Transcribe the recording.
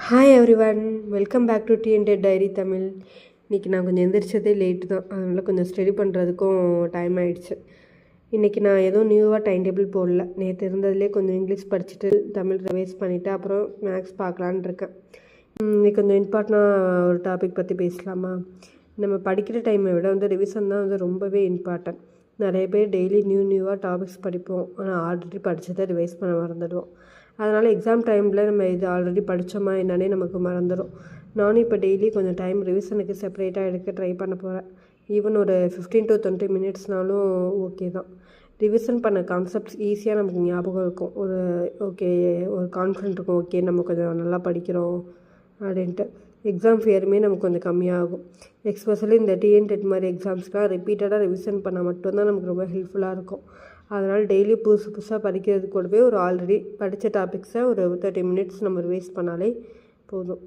Hi everyone, welcome back to tinted diary Tamil. இன்றைக்கி நான் கொஞ்சம் எந்திரிச்சதே லேட்டு தான், அதனால் கொஞ்சம் ஸ்டடி பண்ணுறதுக்கும் டைம் ஆகிடுச்சு. இன்றைக்கி நான் எதுவும் நியூவாக டைம் டேபிள் போடல. நேற்று இருந்ததுலேயே கொஞ்சம் இங்கிலீஷ் படிச்சுட்டு தமிழ் ரிவைஸ் பண்ணிவிட்டு அப்புறம் மேக்ஸ் பார்க்கலான்னு இருக்கேன். இன்றைக்கி கொஞ்சம் இம்பார்ட்டனாக ஒரு டாபிக் பற்றி பேசலாமா? நம்ம படிக்கிற டைமை விட ரிவிஷன் தான் ரொம்பவே இம்பார்ட்டன்ட். நிறைய பேர் டெய்லி நியூவாக டாபிக்ஸ் படிப்போம், ஆனால் ஆல்ரெடி படித்ததை ரிவைஸ் பண்ண மறந்துடுவோம். அதனால் எக்ஸாம் டைமில் நம்ம இது ஆல்ரெடி படித்தோமா என்னன்னே நமக்கு மறந்துடும். நானும் இப்போ டெய்லி கொஞ்சம் டைம் ரிவிஷனுக்கு செப்பரேட்டாக எடுக்க ட்ரை பண்ண போகிறேன். ஈவன் ஒரு 15 to 20 மினிட்ஸ்னாலும் ஓகே தான். ரிவிஷன் பண்ண கான்செப்ட்ஸ் ஈஸியாக நமக்கு ஞாபகம் இருக்கும். ஒரு கான்ஃபிடென்ட் இருக்கும், ஓகே நம்ம கொஞ்சம் நல்லா படிக்கிறோம் அப்படின்ட்டு. எக்ஸாம் ஃபியருமே நமக்கு கொஞ்சம் கம்மியாகும். எஸ்பெஷலி இந்த டிஎன்டெட் மாதிரி எக்ஸாம்ஸ்லாம் ரிப்பீட்டடாக ரிவிஷன் பண்ணால் மட்டும்தான் நமக்கு ரொம்ப ஹெல்ப்ஃபுல்லாக இருக்கும். அதனால் டெய்லி புதுசாக படிக்கிறது கூடவே ஒரு ஆல்ரெடி படித்த டாபிக்ஸை ஒரு 30 மினிட்ஸ் நம்ம ரிவைஸ் பண்ணாலே போதும்.